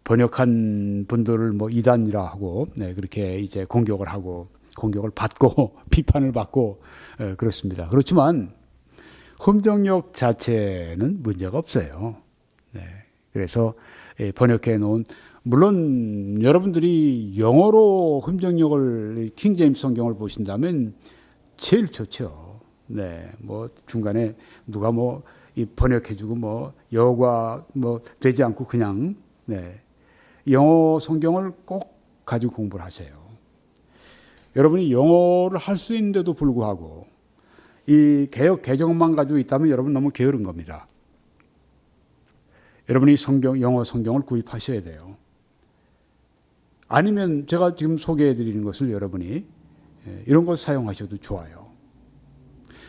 [SPEAKER 1] 번역한 분들을 뭐 이단이라 하고 네, 그렇게 이제 공격을 받고 비판을 받고 그렇습니다. 그렇지만 흠정역 자체는 문제가 없어요. 네, 그래서 번역해 놓은 물론 여러분들이 영어로 흠정역을 킹 제임스 성경을 보신다면 제일 좋죠. 네, 뭐 중간에 누가 뭐 이 번역해주고 뭐 여가 뭐 되지 않고 그냥 네, 영어 성경을 꼭 가지고 공부를 하세요. 여러분이 영어를 할 수 있는데도 불구하고 이 개역 개정만 가지고 있다면 여러분 너무 게으른 겁니다. 여러분이 영어 성경을 구입하셔야 돼요. 아니면 제가 지금 소개해 드리는 것을 여러분이 이런 것 사용하셔도 좋아요.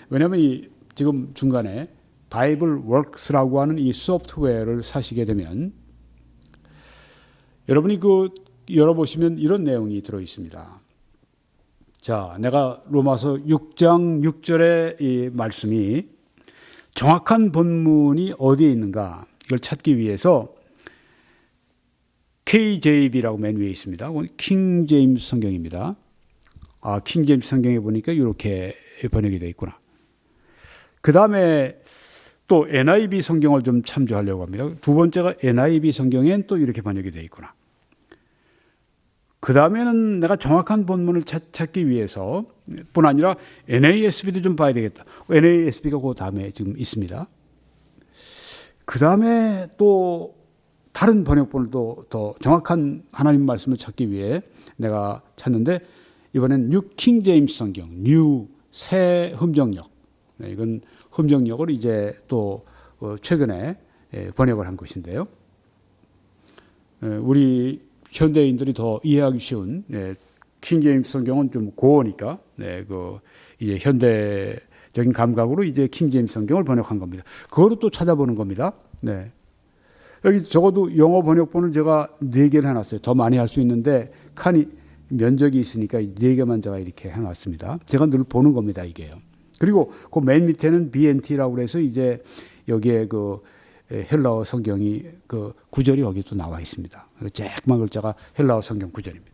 [SPEAKER 1] 왜냐하면 지금 중간에 바이블 워크스라고 하는 이 소프트웨어를 사시게 되면 여러분이 열어보시면 이런 내용이 들어 있습니다. 자, 내가 로마서 6장 6절의 이 말씀이 정확한 본문이 어디에 있는가 이걸 찾기 위해서 KJV라고 맨 위에 있습니다. 킹 제임스 성경입니다. 킹 제임스 성경에 보니까 이렇게 번역이 되어 있구나. 그 다음에 또 NIV 성경을 좀 참조하려고 합니다. 두 번째가 NIV 성경엔 또 이렇게 번역이 되어 있구나. 그 다음에는 내가 정확한 본문을 찾기 위해서 뿐 아니라 NASB도 좀 봐야 되겠다. NASB가 그 다음에 지금 있습니다. 그 다음에 또 다른 번역본을 더 정확한 하나님 말씀을 찾기 위해 내가 찾는데 이번엔 뉴 킹 제임스 성경, 뉴 새 흠정역. 이건 흠정역을 이제 또 최근에 번역을 한 것인데요. 우리 현대인들이 더 이해하기 쉬운 킹 제임스 성경은 좀 고어니까 이제 현대적인 감각으로 이제 킹 제임스 성경을 번역한 겁니다. 그거로 또 찾아보는 겁니다. 네. 여기 적어도 영어 번역본을 제가 4개를 해놨어요. 더 많이 할 수 있는데 칸이 면적이 있으니까 4개만 제가 이렇게 해놨습니다. 제가 늘 보는 겁니다, 이게요. 그리고 그 맨 밑에는 BNT라고 해서 이제 여기에 그 헬라어 성경이 그 구절이 여기 또 나와 있습니다. 쬐끄만 글자가 헬라어 성경 구절입니다.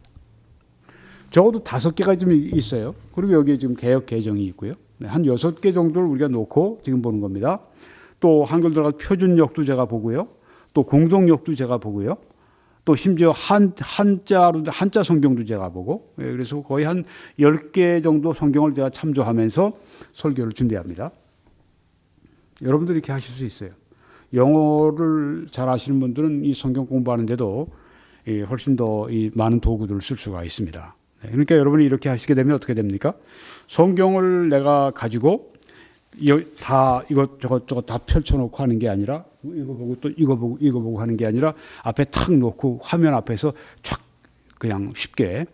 [SPEAKER 1] 적어도 5개가 좀 있어요. 그리고 여기에 지금 개역 개정이 있고요. 한 6개 정도를 우리가 놓고 지금 보는 겁니다. 또 한글 들어가 표준역도 제가 보고요. 또 공동역도 제가 보고요. 또 심지어 한자 성경도 제가 보고, 그래서 거의 한 10개 정도 성경을 제가 참조하면서 설교를 준비합니다. 여러분들 이렇게 하실 수 있어요. 영어를 잘 아시는 분들은 이 성경 공부하는데도 훨씬 더 많은 도구들을 쓸 수가 있습니다. 그러니까 여러분이 이렇게 하시게 되면 어떻게 됩니까? 성경을 내가 가지고 다 이것저것 다 펼쳐놓고 하는 게 아니라 이거 보고 또 이거 보고 하는 게 아니라 앞에 탁 놓고 화면 앞에서 쫙 그냥 쉽게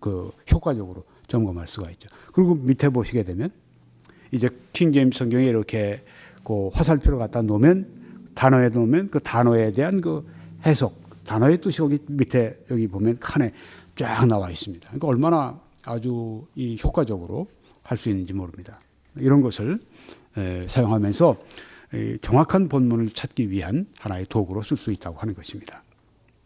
[SPEAKER 1] 그 효과적으로 점검할 수가 있죠. 그리고 밑에 보시게 되면 이제 킹 제임스 성경에 이렇게 그 화살표를 갖다 놓으면 단어에 놓으면 그 단어에 대한 그 해석, 단어의 뜻이 여기 밑에 여기 보면 칸에 쫙 나와 있습니다. 그러니까 얼마나 아주 효과적으로 할 수 있는지 모릅니다. 이런 것을 사용하면서 정확한 본문을 찾기 위한 하나의 도구로 쓸 수 있다고 하는 것입니다.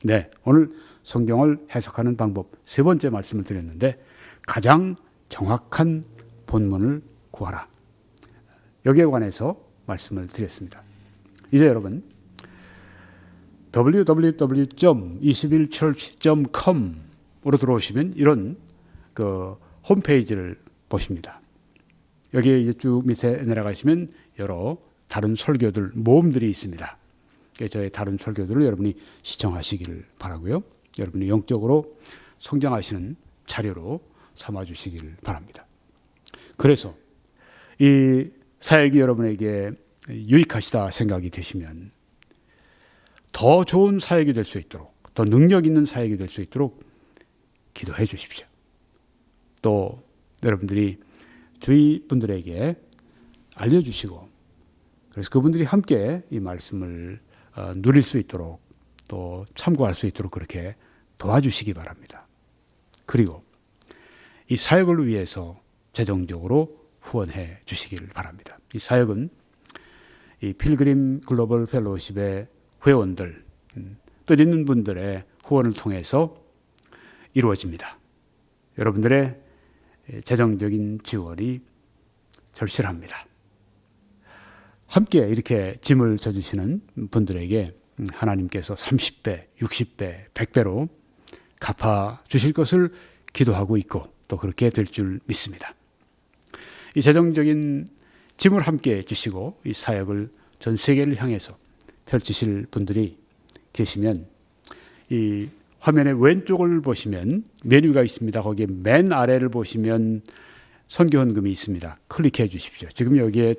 [SPEAKER 1] 네, 오늘 성경을 해석하는 방법 3번째 말씀을 드렸는데 가장 정확한 본문을 구하라. 여기에 관해서 말씀을 드렸습니다. 이제 여러분 www.21church.com으로 들어오시면 이런 그 홈페이지를 보십니다. 여기에 이제 쭉 밑에 내려가시면 여러 다른 설교들, 모음들이 있습니다. 저의 다른 설교들을 여러분이 시청하시기를 바라고요. 여러분이 영적으로 성장하시는 자료로 삼아주시기를 바랍니다. 그래서 이 사역이 여러분에게 유익하시다 생각이 되시면 더 좋은 사역이 될 수 있도록, 더 능력 있는 사역이 될 수 있도록 기도해 주십시오. 또 여러분들이 주위 분들에게 알려주시고, 그래서 그분들이 함께 이 말씀을 누릴 수 있도록 또 참고할 수 있도록 그렇게 도와주시기 바랍니다. 그리고 이 사역을 위해서 재정적으로 후원해 주시기를 바랍니다. 이 사역은 이 필그림 글로벌 펠로우십의 회원들 또 있는 분들의 후원을 통해서 이루어집니다. 여러분들의 재정적인 지원이 절실합니다. 함께 이렇게 짐을 져주시는 분들에게 하나님께서 30배, 60배, 100배로 갚아주실 것을 기도하고 있고 또 그렇게 될 줄 믿습니다. 이 재정적인 짐을 함께 주시고 이 사역을 전 세계를 향해서 펼치실 분들이 계시면 이 화면의 왼쪽을 보시면 메뉴가 있습니다. 거기에 맨 아래를 보시면 선교헌금이 있습니다. 클릭해 주십시오. 지금 여기에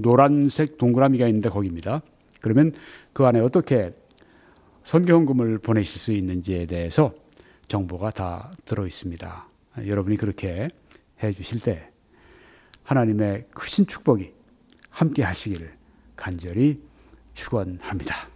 [SPEAKER 1] 노란색 동그라미가 있는데 거기입니다. 그러면 그 안에 어떻게 선교헌금을 보내실 수 있는지에 대해서 정보가 다 들어 있습니다. 여러분이 그렇게 해 주실 때 하나님의 크신 축복이 함께 하시기를 간절히 축원합니다.